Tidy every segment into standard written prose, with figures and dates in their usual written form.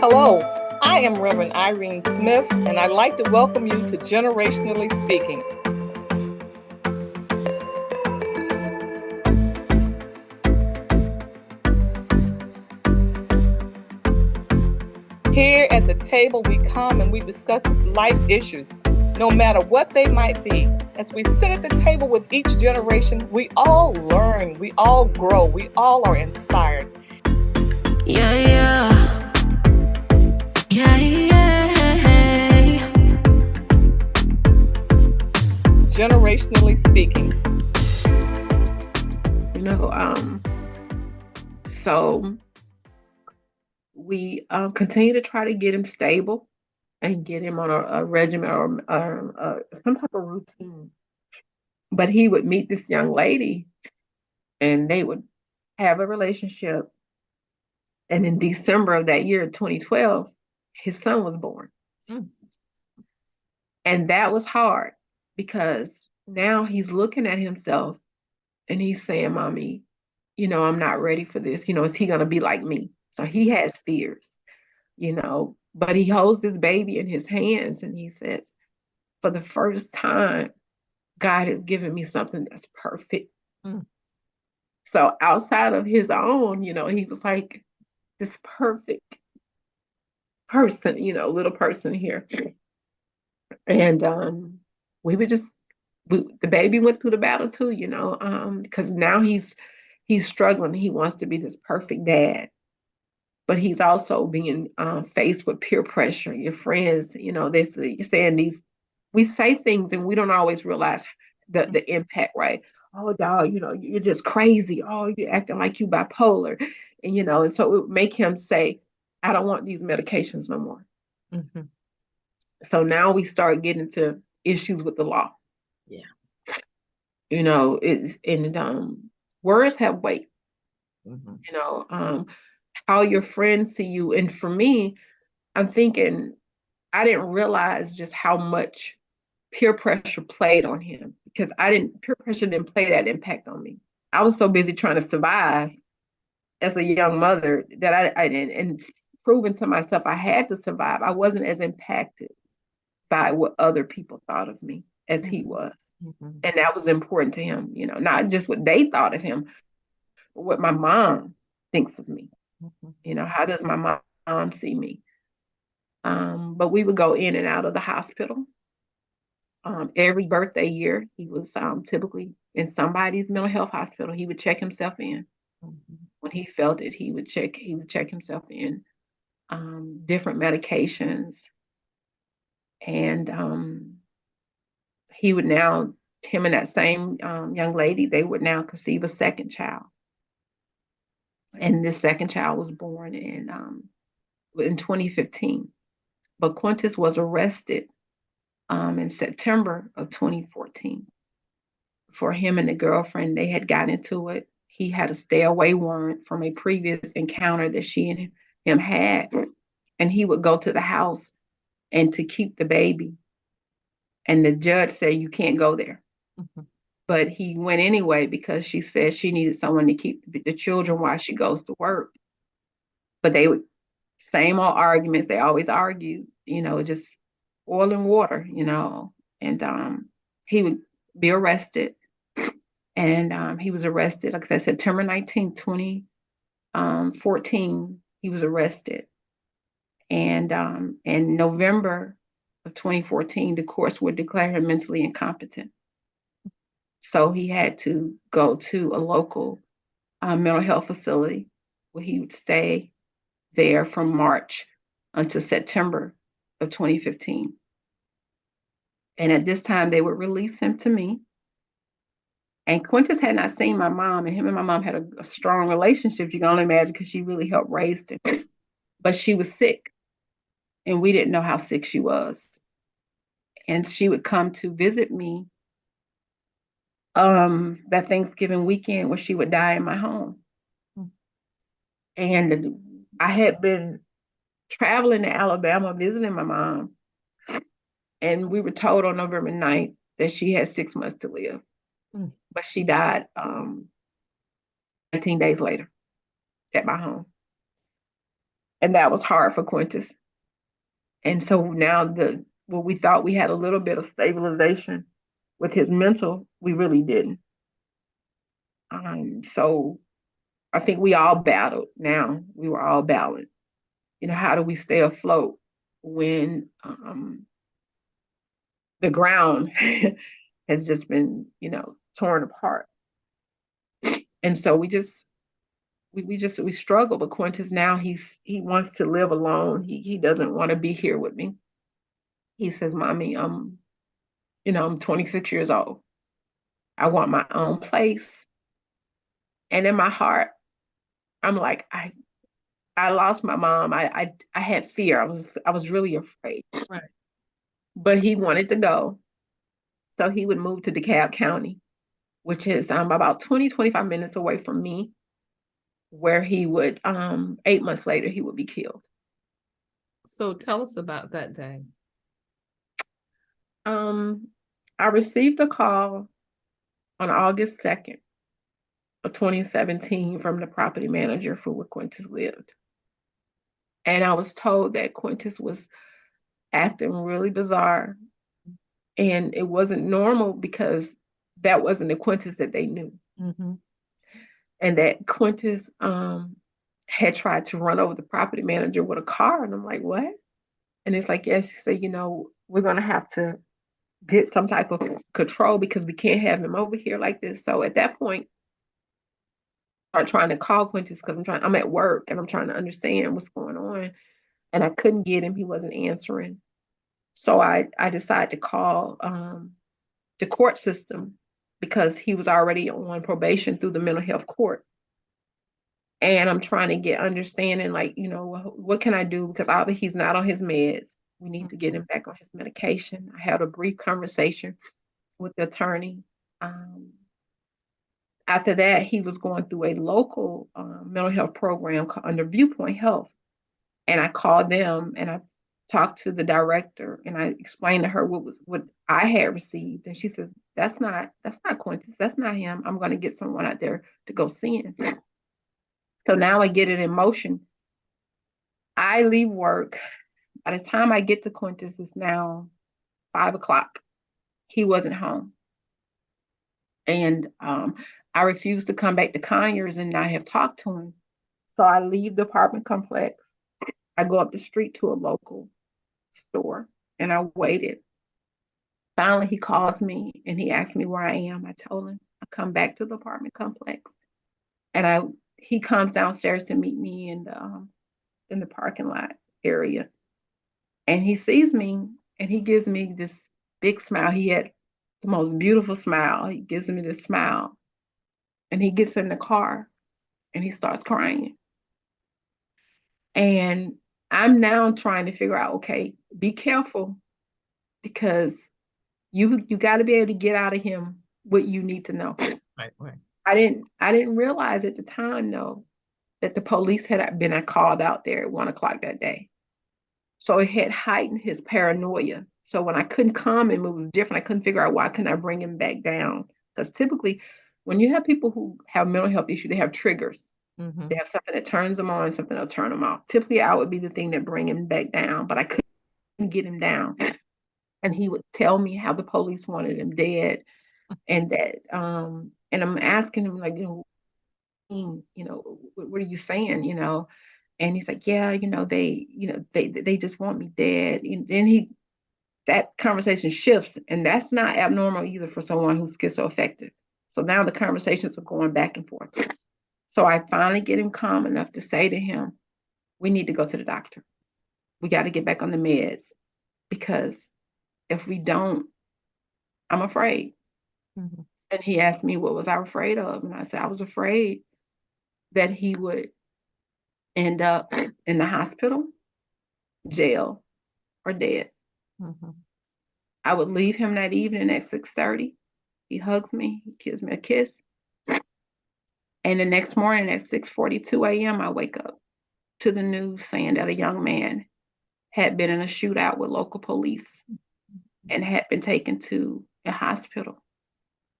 Hello, I am Reverend Irene Smith, and I'd like to welcome you to Generationally Speaking. Here at the table, we come and we discuss life issues, no matter what they might be. As we sit at the table with each generation, we all learn, we all grow, we all are inspired. Yeah, yeah. Yeah, yeah. Generationally Speaking. So we continue to try to get him stable and get him on a regimen or some type of routine. But he would meet this young lady and they would have a relationship. And in December of that year, 2012, his son was born. Mm. And that was hard because now he's looking at himself and he's saying, Mommy, I'm not ready for this. Is he going to be like me? So he has fears, but he holds this baby in his hands and he says, for the first time, God has given me something that's perfect. Mm. So outside of his own, he was like this perfect person, little person here. And we would just, the baby went through the battle too, because now he's struggling. He wants to be this perfect dad, but he's also being faced with peer pressure. Your friends, they're saying these, we say things and we don't always realize the impact, right? Oh, dog, you're just crazy. Oh, you're acting like you bipolar. And so it would make him say, I don't want these medications no more. Mm-hmm. So now we start getting to issues with the law. Yeah. Words have weight. Mm-hmm. How your friends see you. And for me, I'm thinking I didn't realize just how much peer pressure played on him because peer pressure didn't play that impact on me. I was so busy trying to survive as a young mother that I didn't, and proving to myself I had to survive. I wasn't as impacted by what other people thought of me as he was. Mm-hmm. And that was important to him, not just what they thought of him, but what my mom thinks of me. Mm-hmm. How does my mom see me? But we would go in and out of the hospital. Every birthday year, he was typically in somebody's mental health hospital. He would check himself in. Mm-hmm. When he felt it, he would check himself in. Different medications, and he would now, him and that same young lady, they would now conceive a second child. And this second child was born in 2015. But Quintus was arrested in September of 2014. For him and the girlfriend, they had gotten into it. He had a stay away warrant from a previous encounter that she and him had. And he would go to the house and to keep the baby. And the judge said, you can't go there. Mm-hmm. But he went anyway because she said she needed someone to keep the children while she goes to work. But they would, same old arguments. They always argued, just oil and water, And he would be arrested. And he was arrested, like I said, September 19th, 2014, he was arrested. And in November of 2014, the courts would declare him mentally incompetent. So he had to go to a local mental health facility where he would stay there from March until September of 2015. And at this time, they would release him to me. And Quintus had not seen my mom, and him and my mom had a strong relationship, you can only imagine, because she really helped raise him. But she was sick, and we didn't know how sick she was. And she would come to visit me that Thanksgiving weekend where she would die in my home. And I had been traveling to Alabama visiting my mom, and we were told on November 9th that she had 6 months to live. But she died 19 days later at my home. And that was hard for Quintus. And so now what we thought we had a little bit of stabilization with his mental, we really didn't. So I think we all battled now. We were all battling. How do we stay afloat when the ground has just been, torn apart? And so we struggle. But Quintus now he wants to live alone. He doesn't want to be here with me. He says, "Mommy, I'm 26 years old. I want my own place." And in my heart, I'm like, I lost my mom. I had fear. I was really afraid. Right. But he wanted to go. So he would move to DeKalb County, which is about 25 minutes away from me, where he would 8 months later he would be killed. So tell us about that day. I received a call on August 2nd of 2017 from the property manager for where Quintus lived. And I was told that Quintus was acting really bizarre. And it wasn't normal because that wasn't the Quintus that they knew. Mm-hmm. And that Quintus had tried to run over the property manager with a car. And I'm like, what? And it's like, yes, he said, we're going to have to get some type of control because we can't have him over here like this. So at that point, I started trying to call Quintus because I'm at work and I'm trying to understand what's going on. And I couldn't get him. He wasn't answering. So I decided to call the court system because he was already on probation through the mental health court. And I'm trying to get understanding, like, what can I do? Because obviously he's not on his meds. We need to get him back on his medication. I had a brief conversation with the attorney. After that, he was going through a local mental health program under Viewpoint Health. And I called them and I talked to the director and I explained to her what I had received. And she says, that's not Quintus. That's not him. I'm going to get someone out there to go see him. So now I get it in motion. I leave work. By the time I get to Quintus, it's now 5:00. He wasn't home. And I refused to come back to Conyers and not have talked to him. So I leave the apartment complex. I go up the street to a local store and I waited. Finally, he calls me and he asks me where I am. I told him I come back to the apartment complex, and he comes downstairs to meet me in the parking lot area, and he sees me and he gives me this big smile. He had the most beautiful smile. He gives me this smile, and he gets in the car and he starts crying. And I'm now trying to figure out, okay, be careful because you got to be able to get out of him what you need to know. Right. I didn't realize at the time though that the police had been called out there at 1:00 that day. So it had heightened his paranoia. So when I couldn't calm him, it was different. I couldn't figure out why couldn't I bring him back down. Because typically when you have people who have mental health issues, they have triggers. Mm-hmm. They have something that turns them on, something that'll turn them off. Typically I would be the thing that bring him back down, but I couldn't get him down. And he would tell me how the police wanted him dead, and that and I'm asking him, like, what are you saying, and he's like, yeah, they just want me dead. And then that conversation shifts, and that's not abnormal either for someone who's schizoaffective. So now the conversations are going back and forth. So I finally get him calm enough to say to him, we need to go to the doctor. We got to get back on the meds, because if we don't, I'm afraid. Mm-hmm. And he asked me, what was I afraid of? And I said, I was afraid that he would end up in the hospital, jail, or dead. Mm-hmm. I would leave him that evening at 6:30. He hugs me, he gives me a kiss. And the next morning at 6:42 a.m., I wake up to the news saying that a young man had been in a shootout with local police and had been taken to a hospital.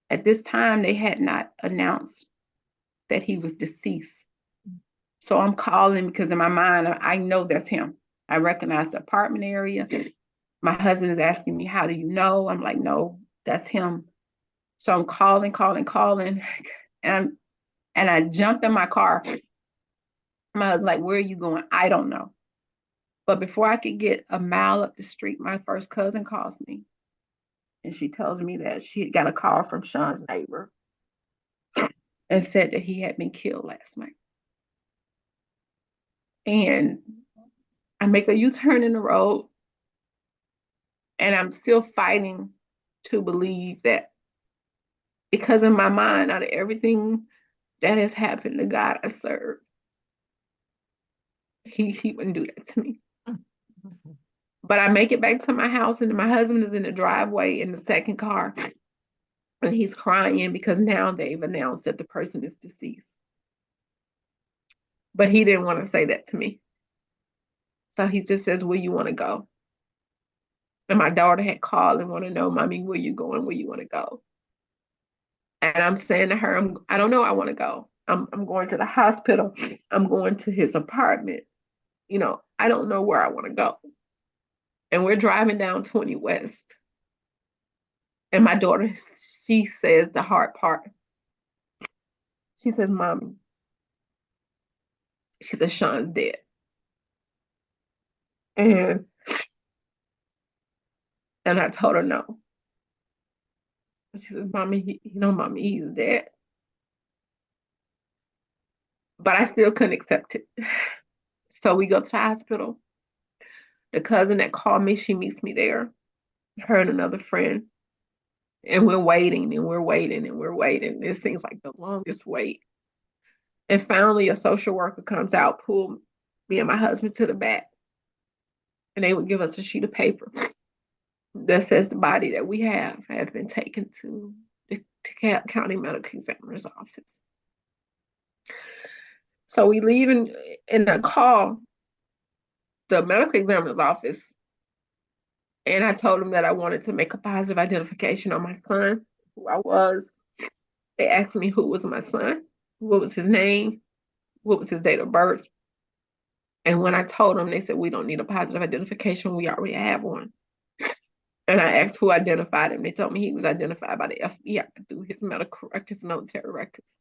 At this time, they had not announced that he was deceased. So I'm calling because in my mind, I know that's him. I recognize the apartment area. My husband is asking me, how do you know? I'm like, no, that's him. So I'm calling. And, and I jumped in my car. My husband's like, where are you going? I don't know. But before I could get a mile up the street, my first cousin calls me. And she tells me that she got a call from Sean's neighbor and said that he had been killed last night. And I make a U-turn in the road, and I'm still fighting to believe that, because in my mind, out of everything that has happened, the God I serve, he wouldn't do that to me. But I make it back to my house, and my husband is in the driveway in the second car, and he's crying because now they've announced that the person is deceased. But he didn't want to say that to me. So he just says, where you want to go? And my daughter had called and want to know, Mommy, where you going? Where you want to go? And I'm saying to her, I don't know, I want to go. I'm going to the hospital. I'm going to his apartment. I don't know where I want to go. And we're driving down 20 West. And my daughter, she says the hard part. She says, Mommy, she says, Sean's dead. And I told her no. She says, Mommy, Mommy, he's dead. But I still couldn't accept it. So we go to the hospital. The cousin that called me, she meets me there, her and another friend. And we're waiting and we're waiting and we're waiting. It seems like the longest wait. And finally, a social worker comes out, pull me and my husband to the back. And they would give us a sheet of paper that says the body that we have had been taken to the DeKalb County Medical Examiner's office. So we leave in a call the medical examiner's office, and I told him that I wanted to make a positive identification on my son, who I was. They asked me who was my son, what was his name, what was his date of birth. And when I told them, they said, we don't need a positive identification, we already have one. And I asked who identified him. They told me he was identified by the FBI through his medical records, military records.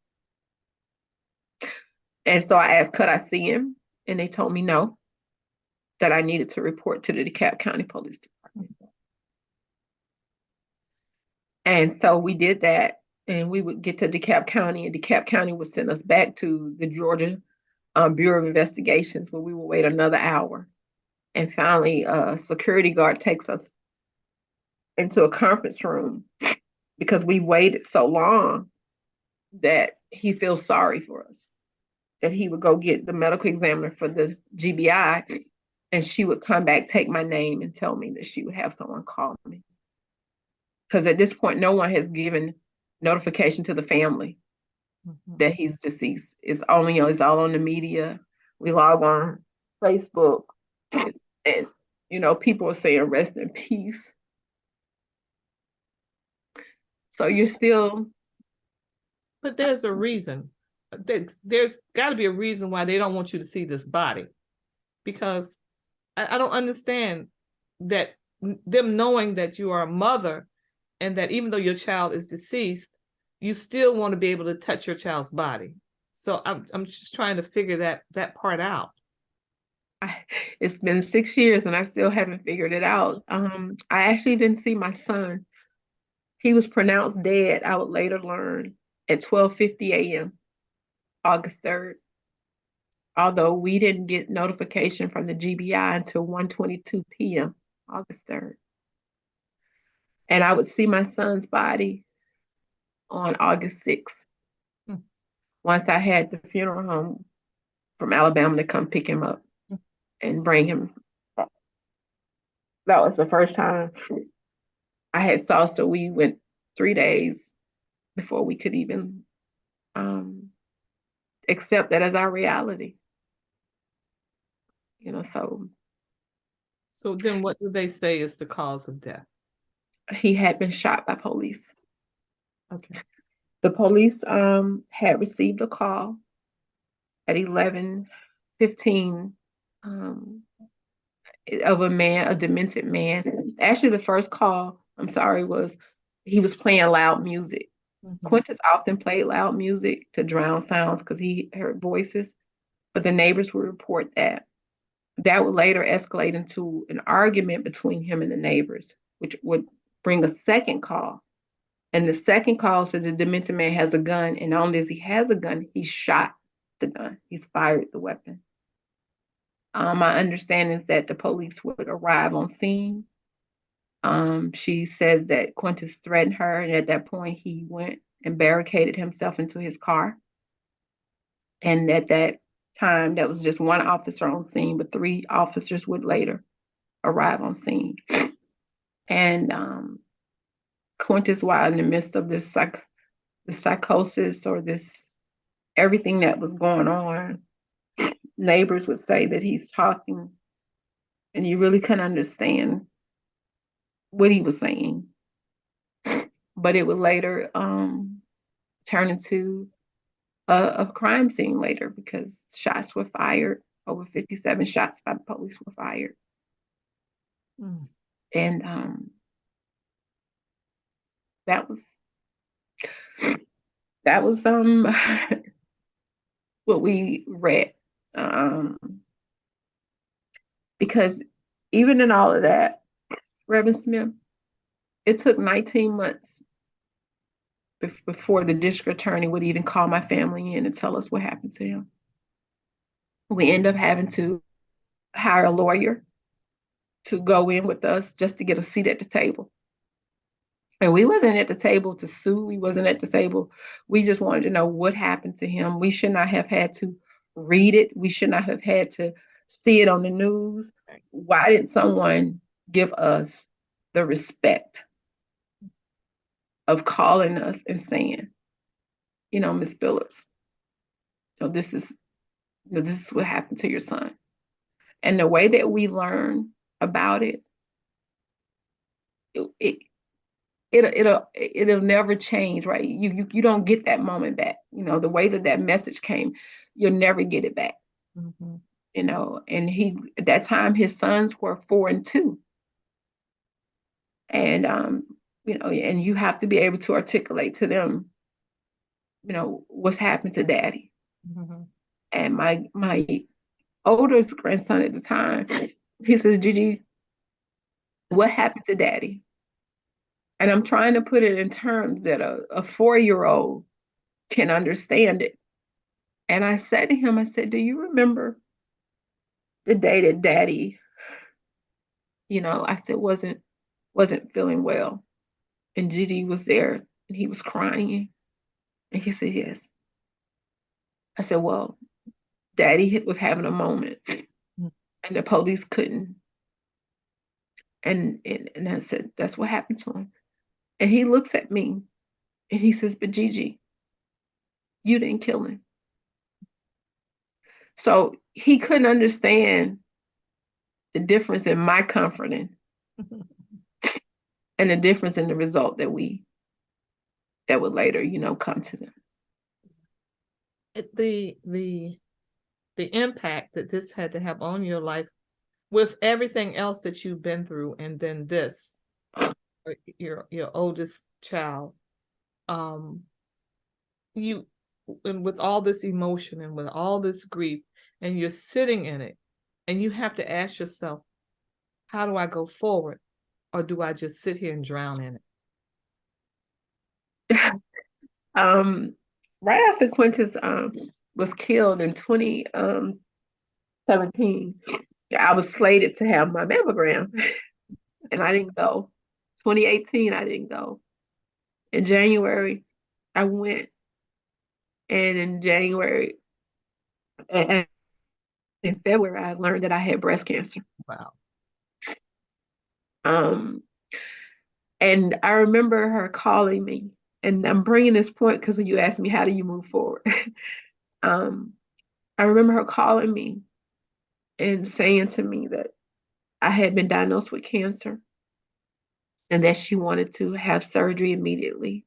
And so I asked, could I see him? And they told me no, that I needed to report to the DeKalb County Police Department. And so we did that, and we would get to DeKalb County, and DeKalb County would send us back to the Georgia Bureau of Investigations, where we would wait another hour. And finally, a security guard takes us into a conference room because we waited so long that he feels sorry for us, that he would go get the medical examiner for the GBI, and she would come back, take my name, and tell me that she would have someone call me. Because at this point, no one has given notification to the family that he's deceased. It's all on the media. We log on Facebook, and people are saying rest in peace. So you're still. But there's a reason. There's got to be a reason why they don't want you to see this body, because I don't understand that them knowing that you are a mother and that even though your child is deceased, you still want to be able to touch your child's body. So I'm just trying to figure that part out. It's been 6 years and I still haven't figured it out. I actually didn't see my son. He was pronounced dead, I would later learn, at 12:50 a.m., August 3rd. Although we didn't get notification from the GBI until 1:22 p.m., August 3rd. And I would see my son's body on August 6th. Once I had the funeral home from Alabama to come pick him up and bring him. That was the first time I had saw, so we went 3 days before we could even accept that as our reality. So then what do they say is the cause of death? He had been shot by police. Okay. The police had received a call at 11:15 of a man, a demented man. Actually, the first call, I'm sorry, was he was playing loud music. Quintus often played loud music to drown sounds because he heard voices, but the neighbors would report that. That would later escalate into an argument between him and the neighbors, which would bring a second call. And the second call said the demented man has a gun, and not only does he has a gun, he shot the gun. He's fired the weapon. My understanding is that the police would arrive on scene. She says that Quintus threatened her, and at that point, he went and barricaded himself into his car. And at that time, that was just one officer on scene, but 3 officers would later arrive on scene. And Quintus, while in the midst of this psychosis or this everything that was going on, neighbors would say that he's talking, and you really couldn't understand what he was saying. But it would later turn into a crime scene later because shots were fired. Over 57 shots by the police were fired. And that was what we read. Because even in all of that, Reverend Smith, it took 19 months before the district attorney would even call my family in and tell us what happened to him. We end up having to hire a lawyer to go in with us just to get a seat at the table. And we wasn't at the table to sue. We wasn't at the table. We just wanted to know what happened to him. We should not have had to read it. We should not have had to see it on the news. Why didn't someone give us the respect of calling us and saying, Miss Billups, this is what happened to your son. And the way that we learn about it'll never change, right? You don't get that moment back. The way that message came, you'll never get it back. And he, at that time, his sons were 4 and 2. And and you have to be able to articulate to them, what's happened to daddy. And my oldest grandson at the time, he says, Gigi, what happened to daddy? And I'm trying to put it in terms that a 4-year-old can understand it. And I said to him, do you remember the day that daddy, I said, wasn't feeling well? And Gigi was there and he was crying. And he said, yes. I said, well, daddy was having a moment and the police couldn't. And I said, that's what happened to him. And he looks at me and he says, but Gigi, you didn't kill him. So he couldn't understand the difference in my comforting and the difference in the result that would later, come to them. The impact that this had to have on your life with everything else that you've been through, and then this, your oldest child, you, and with all this emotion and with all this grief, and you're sitting in it, and you have to ask yourself, how do I go forward? Or do I just sit here and drown in it? Right after Quintus was killed in 2017, I was slated to have my mammogram, and I didn't go. 2018, I didn't go. In January, I went, and in January, and in February, I learned that I had breast cancer. Wow. And I remember her calling me, and I'm bringing this point because you asked me, how do you move forward? I remember her calling me and saying to me that I had been diagnosed with cancer and that she wanted to have surgery immediately.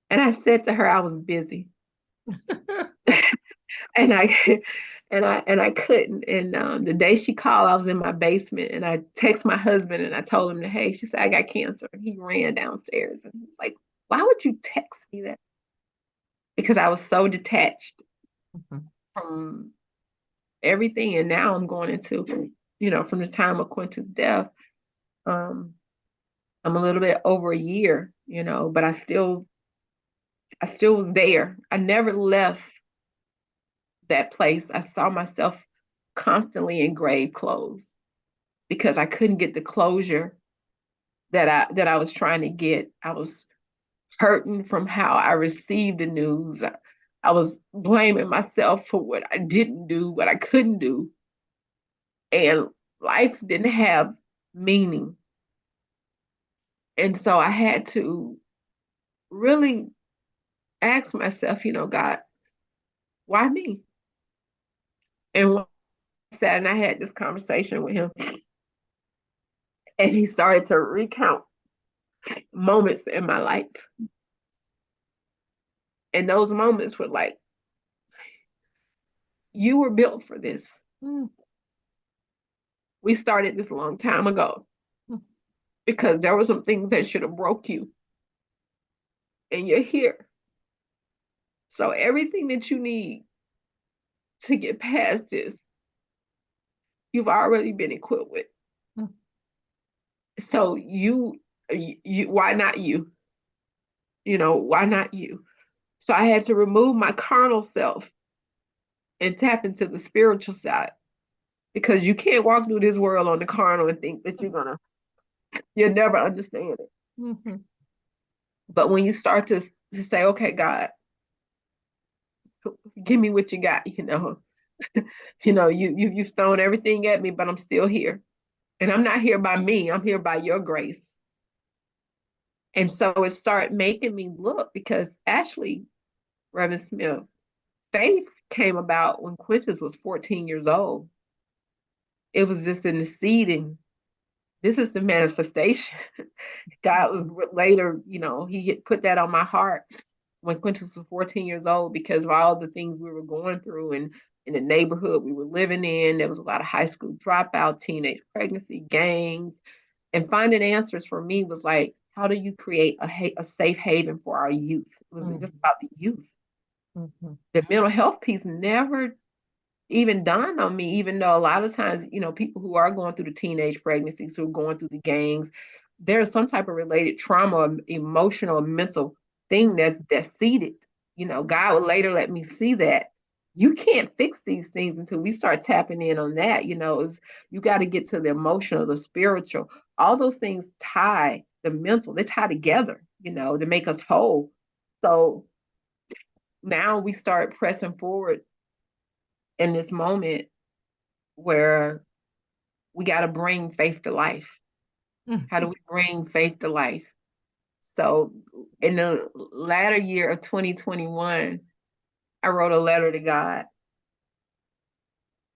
And I said to her, I was busy. and I and I couldn't. And the day she called, I was in my basement, and I text my husband, and I told him that, hey, she said I got cancer. And he ran downstairs, and he was like, why would you text me that? Because I was so detached Mhm. from everything. And now I'm going into, from the time of Quentin's death, um, I'm a little bit over a year, but I still was there. I never left that place. I saw myself constantly in grave clothes because I couldn't get the closure that I was trying to get. I was hurting from how I received the news. I was blaming myself for what I didn't do, what I couldn't do. And life didn't have meaning. And so I had to really ask myself, God, why me? And when I sat and I had this conversation with him, and he started to recount moments in my life. And those moments were like, you were built for this. Mm. We started this a long time ago Mm. because there were some things that should have broke you. And you're here. So everything that you need to get past this, you've already been equipped with. Mm. So why not you? Why not you? So I had to remove my carnal self and tap into the spiritual side, because you can't walk through this world on the carnal and think that you'll never understand it. Mhm. But when you start to say, okay, God, give me what you got, you've thrown everything at me, but I'm still here. And I'm not here by me, I'm here by your grace. And so it started making me look, because actually, Reverend Smith, faith came about when Quintus was 14 years old. It was just in the seeding. This is the manifestation. God later, he had put that on my heart when Quintus was 14 years old, because of all the things we were going through, and in the neighborhood we were living in. There was a lot of high school dropout, teenage pregnancy, gangs. And finding answers for me was like, how do you create a safe haven for our youth? It was just about the youth. Mhm. The mental health piece never even dawned on me, even though a lot of times, people who are going through the teenage pregnancies, who are going through the gangs, there's some type of related trauma, emotional, mental thing that's seated. God would later let me see that you can't fix these things until we start tapping in on that. You got to get to the emotional, the spiritual, all those things tie the mental, they tie together, to make us whole. So now we start pressing forward in this moment where we got to bring faith to life. Mm. How do we bring faith to life? So in the latter year of 2021, I wrote a letter to God.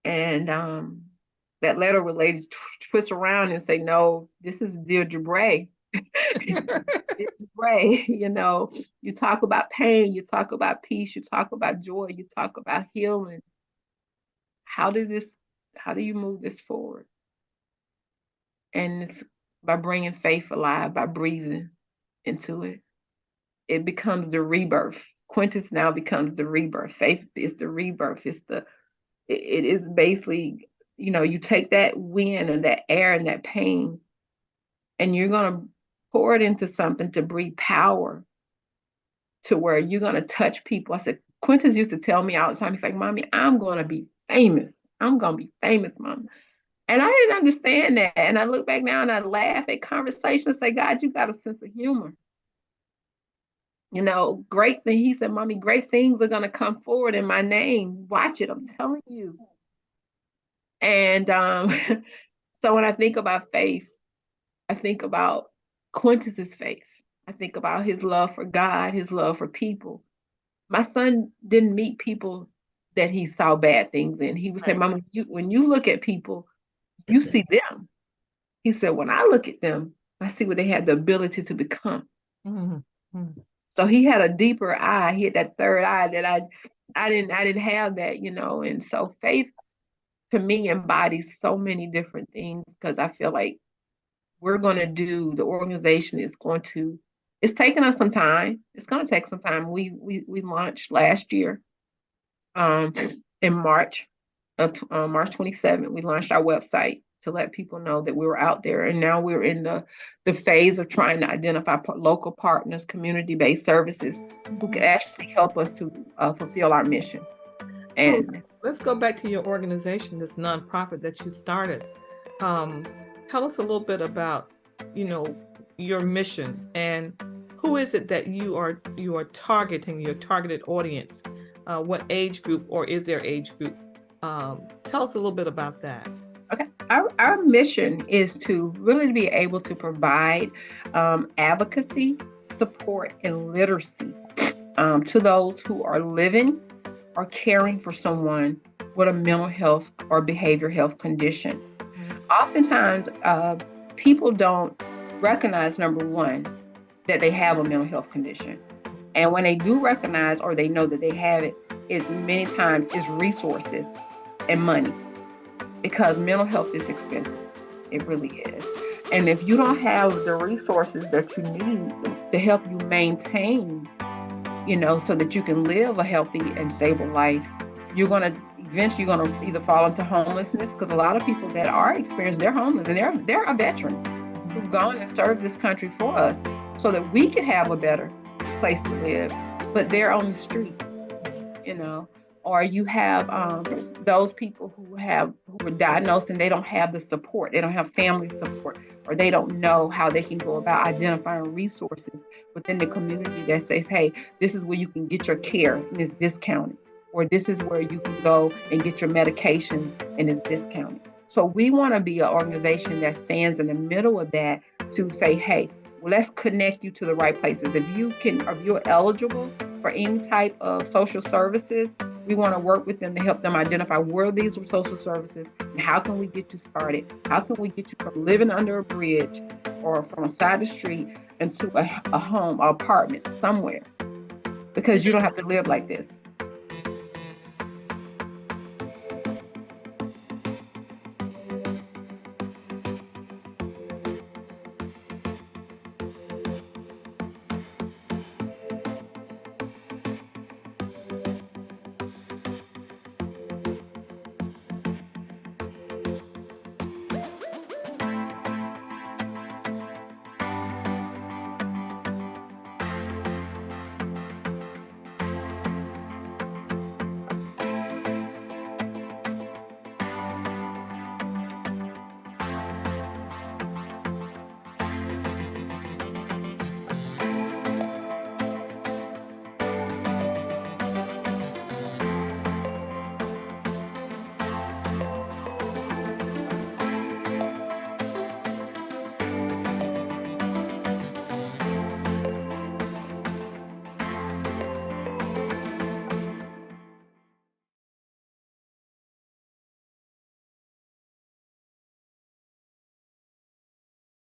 And that letter would later twist around and say, no, this is dear Gebray. Dear Gebray, you talk about pain, you talk about peace, you talk about joy, you talk about healing. How do you move this forward? And it's by bringing faith alive, by breathing into it. It becomes the rebirth. Quintus now becomes the rebirth. Faith is the rebirth. It is basically, you take that wind and that air and that pain, and you're gonna pour it into something to breathe power, to where you're gonna touch people. I said, Quintus used to tell me all the time, he's like, Mommy, I'm gonna be famous. I'm gonna be famous, Mom. And I didn't understand that. And I look back now and I laugh at conversations and say, God, you got a sense of humor. Great thing. He said, Mommy, great things are going to come forward in my name. Watch it. I'm telling you. And so when I think about faith, I think about Quintus's faith. I think about his love for God, his love for people. My son didn't meet people that he saw bad things in. He would say, Mama, when you look at people, you see them. He said, when I look at them, I see what they had the ability to become. Mhm. Mhm. So he had a deeper eye. He had that third eye that I didn't have that, and so faith to me embodies so many different things because I feel like the organization is going to, it's taking us some time. It's going to take some time. We launched last year, um, in March 27th, we launched our website to let people know that we were out there. And now we're in the phase of trying to identify local partners, community-based services who could actually help us to fulfill our mission. So And let's go back to your organization, this nonprofit that you started. Tell us a little bit about, your mission and who is it that you are targeting, your targeted audience, what age group, or is there age group? Tell us a little bit about that. okay, our mission is to really be able to provide advocacy, support, and literacy to those who are living or caring for someone with a mental health or behavioral health condition. Oftentimes, people don't recognize, number one, that they have a mental health condition. And when they do recognize or they know that they have it, it's many times is resources and money because mental health is expensive. It really is. And if you don't have the resources that you need to help you maintain, so that you can live a healthy and stable life, you're going to eventually either fall into homelessness, because a lot of people that are experienced, they're homeless, and they're our veterans who've gone and served this country for us so that we could have a better place to live, but they're on the streets, or you have those people who were diagnosed and they don't have the support, they don't have family support, or they don't know how they can go about identifying resources within the community that says, hey, this is where you can get your care and it's discounted, or this is where you can go and get your medications and it's discounted. So we want to be an organization that stands in the middle of that to say, hey, well, let's connect you to the right places. If you're eligible for any type of social services, we want to work with them to help them identify where these are social services and how can we get you started? How can we get you from living under a bridge or from a side of the street into a home, an apartment somewhere? Because you don't have to live like this.